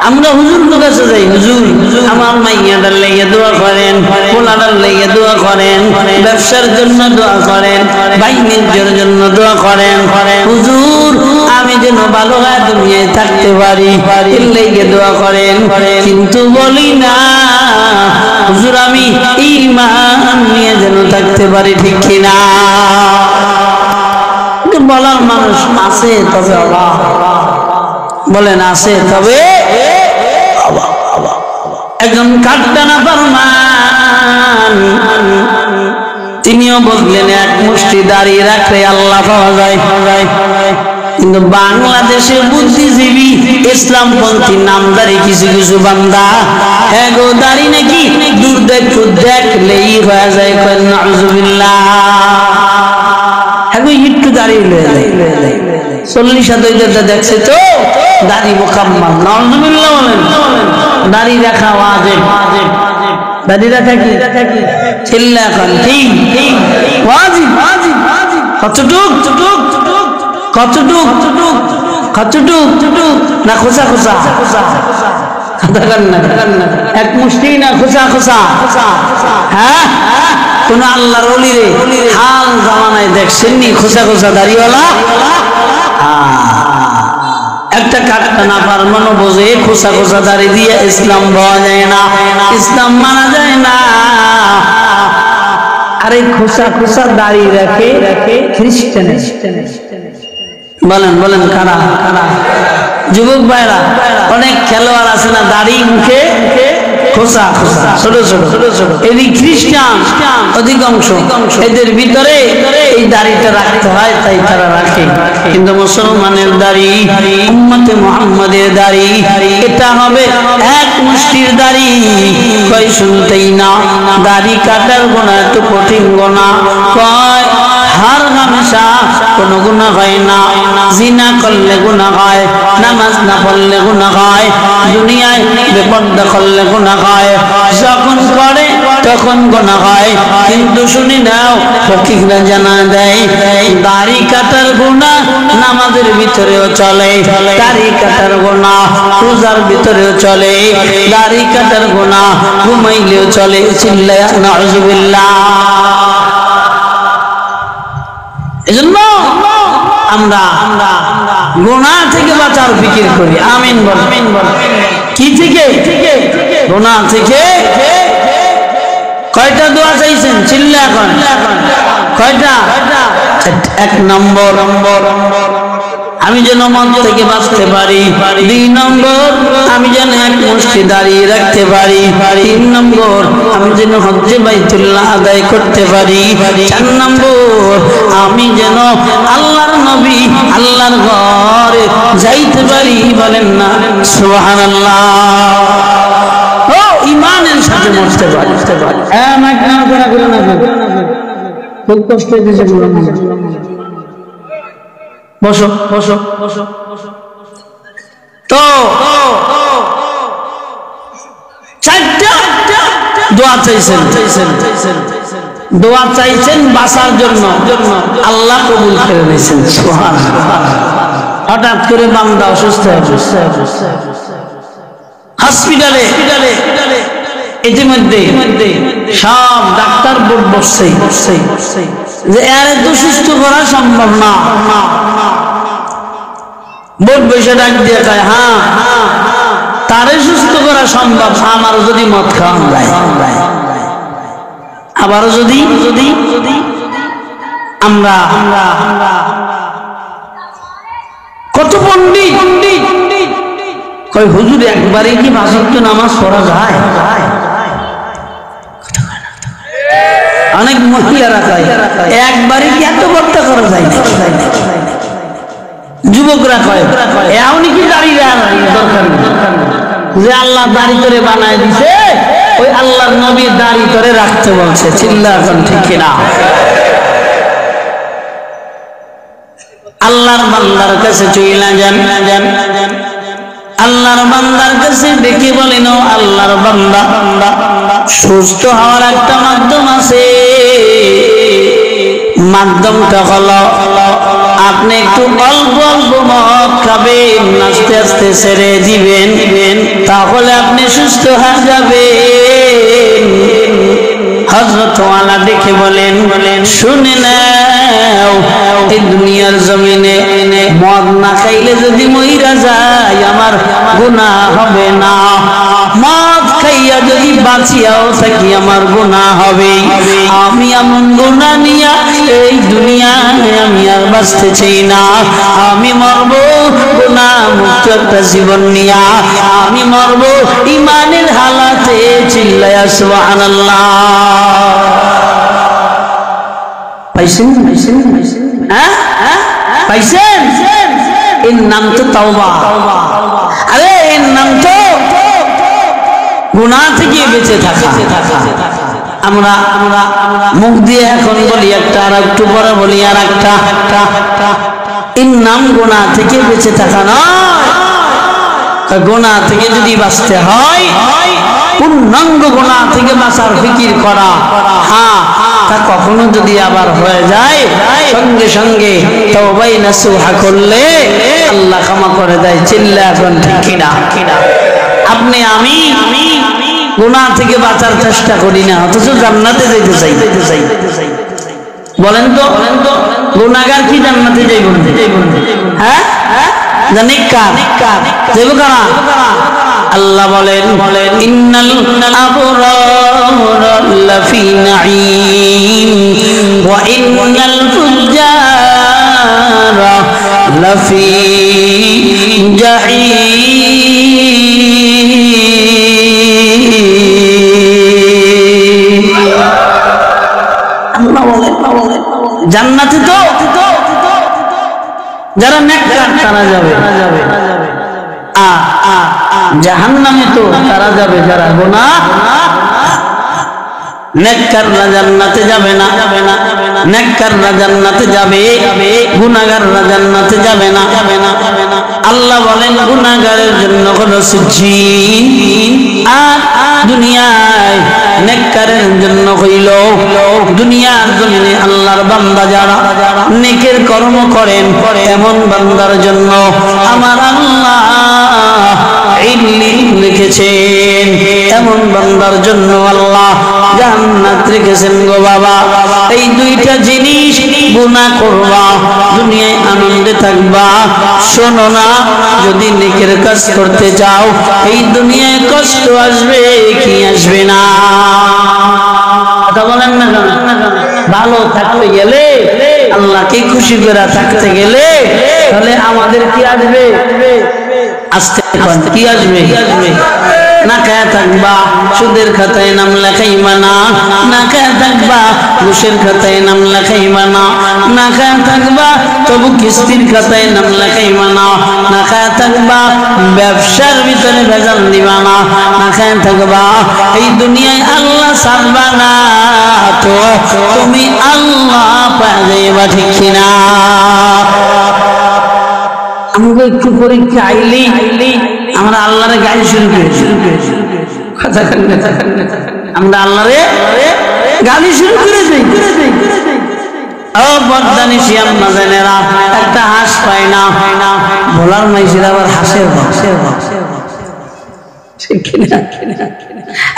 আমরা হুজুরের কাছে যাই, হুজুর আমার মাইয়াটার লাইগা দোয়া করেন, পোলাটার লাইগা দোয়া করেন, ব্যবসার জন্য দোয়া করেন, বাণিজ্যের জন্য দোয়া করেন, হুজুর আমি যেন ভালো হয় দুনিয়ায় থাকতে পারি এর লাইগা দোয়া করেন। কিন্তু বলি না হুজুর আমি ঈমান নিয়ে যেন থাকতে পারি, ঠিক কিনা? বলার মানুষ আছে, তবে অভাব। বলেন আছে, তবে একজন কাটটানা ফরমান তিনিও বললেন এক মুষ্টি দাঁড়িয়ে রাখলে আল্লাহ পাওয়া যায়। কিন্তু বাংলাদেশের বুদ্ধিজীবী ইসলামপন্থী নামদারি কিছু কিছু বান্দা হ্যাঁ গো দাঁড়ি নাকি দূর দেখলেই হয়ে যায়, নাউজুবিল্লাহ। হ্যাঁ একটু দাঁড়িয়ে লয়ে যায়, 40 দেখছে তো দাড়ি মোকাম্মল, নাউজুবিল্লাহ বলেন। দাড়ি রাখা ওয়াজিব, দাড়ি রাখা কি চিল্লা এখন ঠিক ওয়াজিব। কতটুক না খোসা এক মুষ্টি না খোসা। হ্যাঁ কোন আল্লাহর ওলি রে হাল জামানায় দেখছেননি খোসা দাড়িওয়ালা? একটা কাটটানা ফারমানও বোঝে খোসা দাড়ি দিয়ে ইসলাম পাওয়া যায় না, ইসলাম মানা যায় না। আরে খোসা দাড়ি রাখে খ্রিস্টান। বলেন কারা? যুবক ভাইরা, অনেক খেলোয়াড় আছে না দাড়ি মুখে খোসা ছোট এদিক খ্রিস্টান অধিকাংশ, এদের ভিতরে এই দাড়িটা রাখতে হয় তাই তারা রাখে। কিন্তু মুসলমানের দাড়ি, উম্মতে মুহাম্মাদের দাড়ি এটা হবে এক মুষ্টির দাড়ি। কই শুনতেই না দাড়ি কাটার গোনা এত কঠিন গোনা, কয় হার হামেশা কোনো গুনাহ হয় না, জিনা করলে গুনাহ হয়, নামাজ না পড়লে গুনাহ হয়, দুনিয়ায় বেপরদা করলে গুনাহ হয়, যখন করে তখন গুনাহ হয়। কিন্তু শুনি নাও ফকিহরা জানা দেয় দাড়ি কাটার গুনাহ নামাজের ভিতরেও চলে, দাড়ি কাটার গুনাহ রোজার ভিতরেও চলে, দাড়ি কাটার গুনাহ ঘুমাইলেও চলে। চিল্লায়া নাউজুবিল্লাহ। এজন্য আমরা গুনাহ থেকে বাঁচার ফিকির করি। আমিন বল। কি থেকে? গুনাহ থেকে। কয়টা দোয়া চাইছেন? চিল্লা এখন কয়টা? 1 নম্বর আমি যেন মন থেকে বাঁচতে পারি, 2 নম্বর আমি যেন এক মুষ্টি দাঁড়িয়ে রাখতে পারি, 3 নম্বর আমি যেন হজ্জে বাইতুল্লাহ আদায় করতে পারি, 4 নম্বর আমি যেন আল্লাহর নবী আল্লাহর ঘরে যাইতে পারি। বলেন না সুবহানাল্লাহ। ও ঈমানের সাথে মরতে পারি। এক নাম করে না, খুব কষ্ট হইতেছে। বসো। তো 4টা দোয়া চাইছেন বাঁচার জন্য, আল্লাহ কবুল করে নিয়েছেন। সুবহানাল্লাহ। হঠাৎ করে বান্দা অসুস্থ হসপিটালে, ইতিমধ্যে সব ডাক্তার বোর্ড বসছে যে এর এত সুস্থ করা সম্ভব না। বোর্ড বসে ডাক দিয়ে কয় হ্যাঁ তারে সুস্থ করা সম্ভব, আমারও যদি মদ খাওয়ানো যায়, আবারও যদি আমরা কত পণ্ডিত কয় হুজুর একবারে কি 5 ওয়াক্ত নামাজ পড়া যায়? অনেক মহিলারা কয় একবারে কি এত বর্তা করা যায় না? যুবকরা কয় এমনই কি দাঁড়িয়ে দরকার যে আল্লাহ দাড়ি করে বানায় দিছে, ওই আল্লাহর নবী দাড়ি করে রাখতে বলছে। চিল্লা এখন ঠিক কিনা? আল্লাহর বান্দার কাছে চইলা যান, আল্লাহর বান্দার কাছে ডেকে বলেন ও আল্লাহর বান্দা, সুস্থ হওয়ার একটা মাধ্যম আছে, মাধ্যমটা হলো আপনি একটু অল্প অল্প মদ খাবেন, আস্তে আস্তে ছেড়ে দিবেন, তাহলে আপনি সুস্থ হয়ে যাবেন। হযরত ওয়ালা দেখে বলেন, শুনে নাও, এই দুনিয়ার জমিনে মদ না খাইলে যদি মইরা যায় আমার গুনাহ হবে না, মদ খাইয়া যদি বাঁচিয়াও থাকি আমার গুনাহ হবে। আমি এমন গুনাহ নিয়া এই দুনিয়ায় আমি আর বাঁচতে চাই না। আমি মরব গুনাহ মুক্ত একটা জীবন নিয়া, আমি মরব ইমানের হালাতে। চিল্লায়া সুবহানাল্লাহ। পাইছেন? হ্যাঁ পাইছেন? এর নাম তো তাওবা। আরে এর নাম তো গুনাহ থেকে বেঁচে থাকা। আমরা মুখ দিয়ে এখন বলি একটা, আর একটু পরে বলি আর একটা। এর নাম গুনাহ থেকে বেঁচে থাকা নয়। গুনাহ থেকে যদি বাঁচতে হয়, পূর্ণাঙ্গ গুনাহ থেকে বাঁচার ফিকির করা। হ্যাঁ, তা কখনো যদি আবার হয়ে যায়, সঙ্গে সঙ্গে তওবাই নাসুহা করলে আল্লাহ ক্ষমা করে দেয়। চিল্লা এখন ঠিক কিনা? আপনি আমি গুনাহ থেকে বাঁচার চেষ্টা করি না, অথচ জান্নাতে যেতে চাই। বলেন তো গুনাহগার কি জান্নাতে যাইব? হ্যাঁ জানি কার যাইব কারা? আল্লাহ বলেন, ইন্নাল আবরার লাফি নাঈম ওয়া ইন্নাল ফুজ্জারা লাফি জাহিম। আল্লাহ বলেন জান্নাতে তো যারা নেককার তারা যাবে, জাহান্নামে তো তারা যাবে যারা গুনাহ। নেককাররা জান্নাতে যাবে না, নেককাররা জান্নাতে যাবে, গুনাহগাররা জান্নাতে যাবে না। আল্লাহ বলেন গুনাহগারের জন্য হলো সিজ্জিন, আর দুনিয়ায় নেককারের জন্য হইল দুনিয়ার জমিনে আল্লাহর বান্দা যারা নেকের কর্ম করেন এমন বান্দার জন্য আমার আল্লাহ ইল্লিন লিখেছেন। এমন বান্দার জন্য আল্লাহ জান্নাত রেখেছেন গো বাবা। এই দুইটা জিনিস, গুনাহ করবা, দুনিয়ায় আনন্দে থাকবা। শোনো না, যদি নেকের কাজ করতে চাও এই দুনিয়ায় কষ্ট আসবে কি আসবে না? কথা বলেন না কেন? ভালো থাকতে গেলে, আল্লাহকে খুশি করে থাকতে গেলে তাহলে আমাদের কি আসবে? আস্তে কি আসবে? না খায়া থাকবা, সুদের খাতায় নাম লেখাইবা না। না খায়া থাকবা, ঘুষের খাতায় নাম লেখাইবা না। না খায়া থাকবা, তবু কিস্তির খাতায় নাম লেখাইবা না। না খায়া থাকবা, ব্যবসার ভিতরে ভেজাল দিবা না। না খায়া থাকবা, এই দুনিয়ায় আল্লাহ ছাড়বা না, তো তুমি আল্লাহ পাওয়া যাইবা, ঠিক কিনা? আমাকে একটু পরীক্ষা আইলি আমরা আল্লাহরে গালি শুরু করেছি। আমরা আল্লাহরে গালি শুরু করে দিই। ও বদদানি শিয়াম মাজানেরা, একটা হাঁস পায় না, ভোলার মাইসির আবার হাঁসের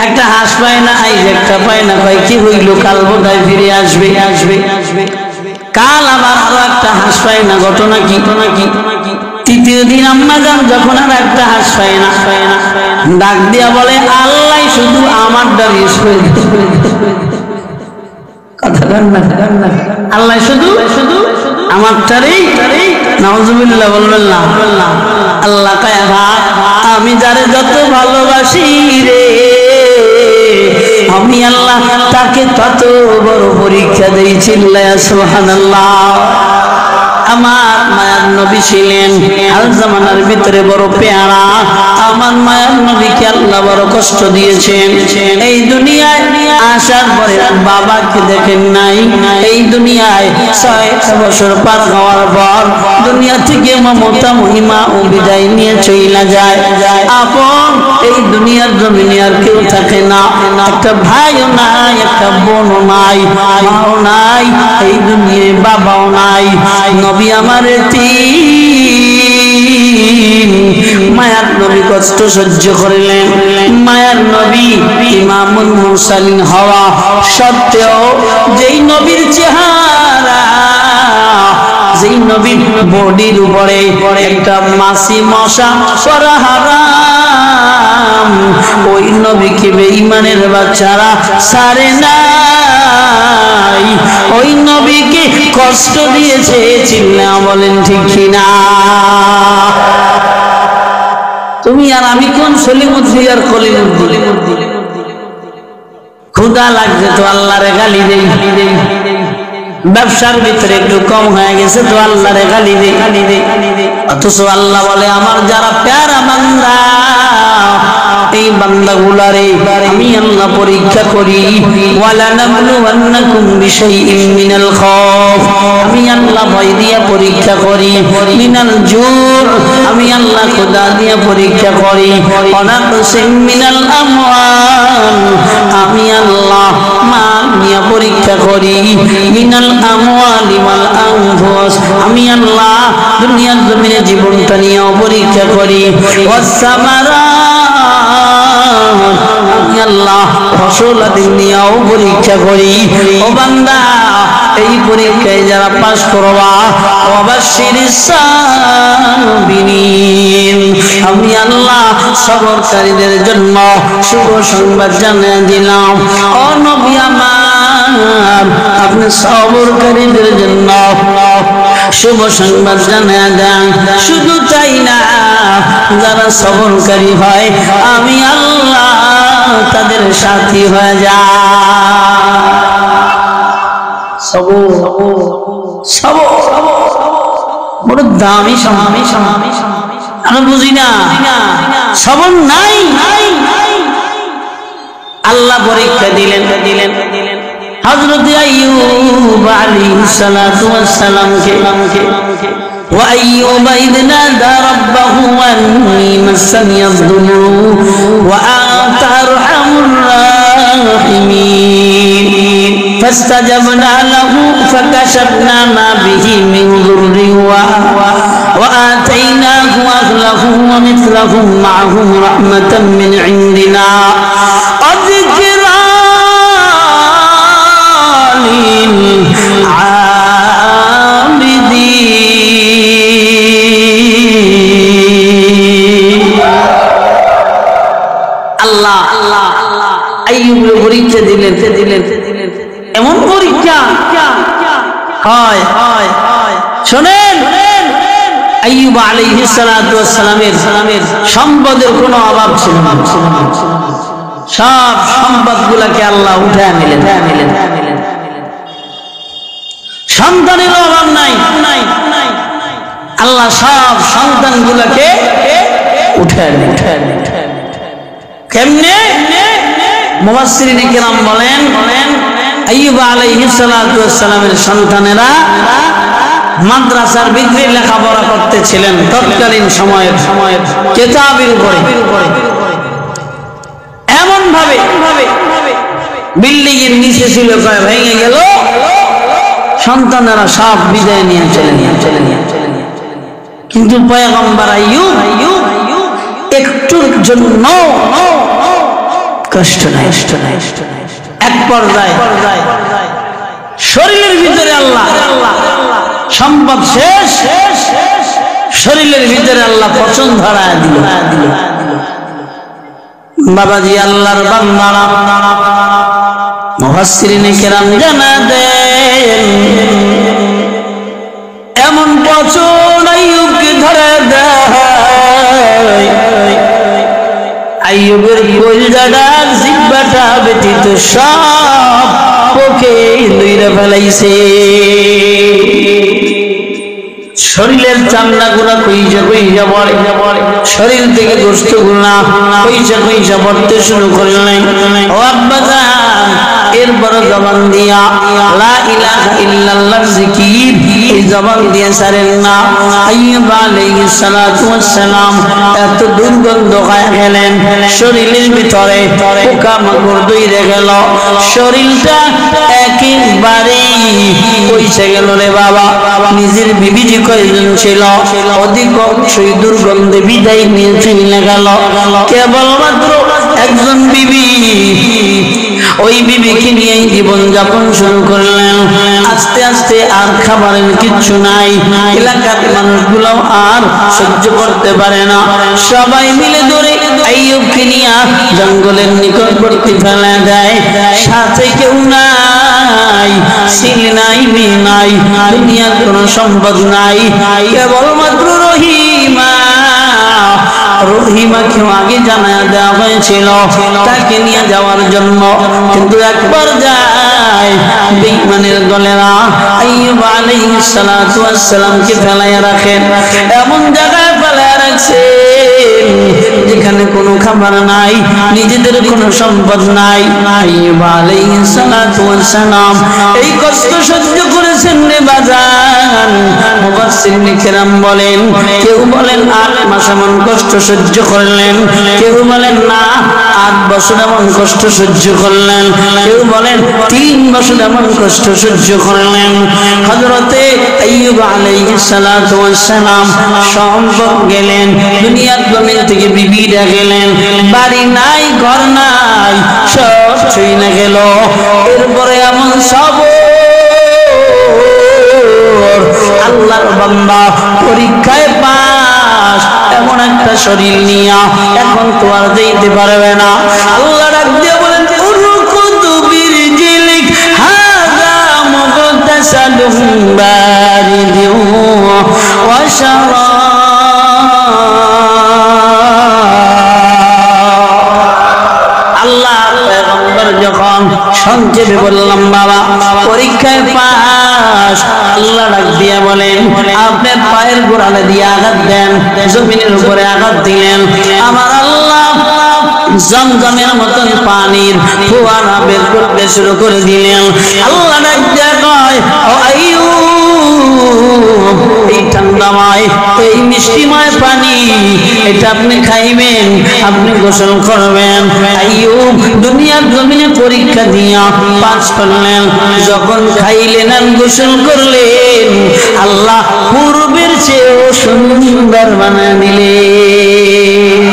একটা হাঁস পায় না, আইজ একটা পায় না, ভাই কি হইল? কাল বোধহয় ফিরে আসবে। কাল আবার আরো একটা হাঁস পায় না। ঘটনা কি? তৃতীয় দিন আম্মা যান যখন আর একটা হাঁস পায় না, ডাক দিয়া বলে, আল্লাহ শুধু আমার দাঁড়িয়ে কথা না, আল্লাহ শুধু আমারটারই। নাউজুবিল্লাহ বলবেন না। আল্লাহ কয়, আমি যারে যত ভালোবাসি রে, আমি আল্লাহ তাকে তত বড় পরীক্ষা দেই। চিল্লায়া সুবহানাল্লাহ। আমার মায়ার নবী ছিলেন আল জামানার ভিতরে বড় পেয়ারা। আমার মায়ার নবীকে আল্লাহ বড় কষ্ট দিয়েছেন। এই দুনিয়ায় আসার পরে বাবাকে দেখেন নাই। এই দুনিয়ায় 6 বছর পার হওয়ার পর দুনিয়া থেকে মমতা মহিমা ও বিদায় নিয়ে চলে যায়। আপন এই দুনিয়ার জমিনে আর কেউ থাকে না। একটা ভাইও নাই, একটা বোনও নাই, মাও নাই, এই দুনিয়ায় বাবাও নাই। নবী আমার মায়ার নবী কষ্ট সহ্য করিলেন। মায়ার নবী ইমামুল মুরসালিন হওয়া সত্ত্বেও যেই নবীর চেহারা, যেই নবীর বডির উপরে একটা মাছি মশা পড়া হারাম, ওই নবীকে বেঈমানের বাচ্চারা ছাড়ে নাই, ওই নবীকে কষ্ট দিয়েছে। চিল্লা বলেন ঠিক কিনা? তুমি আর আমি কোন সলিমুদ্দি আর কলিমুদ্দি? ক্ষুধা লাগছে তো আল্লাহরে গালি দেই, ব্যবসার ভিতরে একটু কম হয়ে গেছে তো আল্লাহরে গালি দেই। অথচ আল্লাহ বলে আমার যারা প্যারা বান্দা, এই বান্দাগুলারে আমি আল্লাহ পরীক্ষা করি। ওয়ালা নাবলুওয়ান্নাকুম বিশাইইন মিনাল খাউফ, আমি আল্লাহ ভয় দিয়া পরীক্ষা করি। মিনাল জুর, আমি আল্লাহ ক্ষুধা দিয়া পরীক্ষা করি। ওয়ানাকসিম মিনাল আমওয়াল, আমি আল্লাহ মাল নিয়ে পরীক্ষা করি। মিনাল আমওয়ালি ওয়াল আনফুস, আমি আল্লাহ দুনিয়ার জমিনে জীবনটা নিয়ে পরীক্ষা করি। ওয়াস সামারাত, আমি আল্লাহ ফসল আদি নিয়েও পরীক্ষা করি। ও বান্দা, এই পরীক্ষায় যারা পাস করবা, ওয়াবাশশিরিস সাবিরিন, আমি আল্লাহ সবরকারীদের জন্য শুভ সংবাদ জানিয়ে দিলাম। ও নবী আমার, আপনি সবরকারীদের জন্য শুভ সংবাদ জানিয়ে দেন। শুধু তাই না, যারা সবরকারী হয় আমি আল্লাহ তাদের সাথী হয়ে যায়। সবর সবর বড় দামি স্বামী, আমি বুঝি না সবর নাই। আল্লাহ পরীক্ষা দিলেন হযরত আইয়ুব আলাইহিস সালাতু ওয়াস সালামকে। وأيوب إذ نادى ربه أني مسني الضر وأنت أرحم الراحمين فاستجبنا له فكشفنا ما به من ضر وآتيناه أهله ومثلهم معهم رحمة من عندنا وذكرى আইয়ুবের পরীক্ষা দিলেন। এমন পরীক্ষা হয়, শোনেন, আইয়ুব আলাইহিস সালাতু ওয়াস সালামের সম্পদের কোনো অভাব ছিল না। সব সম্পদগুলোকে আল্লাহ উঠায় নিলেন। সন্তানের অভাব নাই, আল্লাহ সব সন্তানগুলোকে উঠায় নিলেন। কেমনে? মুফাসসিরিন কিরাম বলেন, আইয়ুব আলাইহিস সালাতু ওয়াস সালামের সন্তানেরা মাদ্রাসার ভিতরে লেখাপড়া করতেছিলেন তৎকালীন সময়ের কিতাবের উপরে। এমন ভাবে বিল্ডিং এর নিচে ছিল, ভেঙে গেল, সন্তানেরা সব বিদায় নিয়ে চলে গেল। কিন্তু পয়গম্বর আইয়ুব একটুর জন্য কষ্ট নাই। এক পর্যায়ে শরীরের ভিতরে আল্লাহ সম্পদ শেষ, শরীরের ভিতরে আল্লাহ পচন ধরায় দিল। বাবাজি, আল্লাহর বান্দারা মুফাসসিরিনে কেরাম জানা দেন, এমন পচন আইয়ুবকে ধরে দেয়, আইয়ুবের কলিজাটা জিহ্বাটা ব্যতীত সব পোকে লইরা ফেলাইছে। শরীরের চামড়া গুলা কইজা পড়ে, শরীর থেকে গোশত গুলা কইজা পড়তে শুরু করলেন। ও আব্বাজান, এরপর জবান দিয়া লা ইলাহা ইল্লাল্লাহর জিকির, এই জবান দিয়ে ছাড়েন না। আইয়ুব আলাইহিস সালাতু ওয়াস সালাম এত দুর্গন্ধ হয়ে গেলেন, শরীরের ভিতরে পোকামাকড় দইরে গেল, শরীরটা একেবারেই পয়সা গেল রে বাবা। নিজের বিবি যে কয়জন ছিল অধিকাংশই দুর্গন্ধে বিদায় নিয়ে চলে গেল। কেবলমাত্র একজন বিবি, ওই বিবিকে নিয়ে জীবন যাপন শুরু করলেন। আস্তে আস্তে আর খাবারের কিচ্ছু নাই, এলাকার মানুষগুলো আর সহ্য করতে পারে না, সবাই মিলে ধরে আইয়ুবকে নিয়ে জঙ্গলের নিকটবর্তী ফেলে দেয়। সাথে কেউ নাই, ছেলে নাই, মেয়ে নাই, দুনিয়ার কোনো সম্পদ নাই, কেবলমাত্র রহিমাকেও আগে জানায়া দেওয়া হয়েছিল তাকে নিয়ে যাওয়ার জন্য, কিন্তু একবার যায় বেঈমানের দলেরা আইয়ুব আলাইহিস সালাতু ওয়াস সালামকে ফেলাইয়া রাখেন। এমন জায়গায় ফেলাইয়া রাখছে যেখানে কোনো খাবার নাই, নিজেদের কোনো সম্পদ নাই। আইয়ুব আলাইহিস সালাতু ওয়াস সালাম এই কষ্ট সহ্য করেছেন রে বাজান। মুফাসসিরিন কেরাম বলেন, কেউ বলেন 8 মাস এমন কষ্ট সহ্য করলেন, কেউ বলেন না 8 বছর এমন কষ্ট সহ্য করলেন, কেউ বলেন 3 বছর এমন কষ্ট সহ্য করলেন। হযরতে আইয়ুব আলাইহিস সালাতু ওয়াস সালাম সম্পদ গেলেন, দুনিয়ার জমিন থেকে বিবিরা গেলেন, বাড়ি নাই, ঘর নাই, সব ছুঁয়ে গেল। এরপরে এমন সব আল্লাহর বান্দা পরীক্ষায় পাস, এমন একটা শরীর নিয়া এখন তো আর যেতে পারবে না। আল্লাহ ডাক দিয়ে বলেন, উরকুদু বিরজিলিক হাযা মুগতাসালুম বারিদু ওয়া শারাব। আল্লাহ পয়গম্বর যখন সংক্ষেপে বললাম বাবা পরীক্ষায় পাস, আল্লাহ ডাক দিয়া বলেন, আপনার পায়ের গোড়ালে দিয়ে আঘাত দেন, জমিনের উপরে আঘাত দিলেন, আমার আল্লাহ জমজমের মতন পানির ফোয়ারা বের করতে শুরু করে দিলেন। আল্লাহ ডাক দিয়া কয়, ও আইয়ুব, এই ঠান্ডাময়, এই মিষ্টিময় পানি, এটা আপনি খাইবেন, আপনি গোসল করবেন। আইয়ুব দুনিয়ার জমিনে পরীক্ষা দিয়া পাস করলেন, যখন খাইলেন আর গোসল করলেন, আল্লাহ পূর্বের চেয়েও সুন্দর বানিয়ে দিলেন।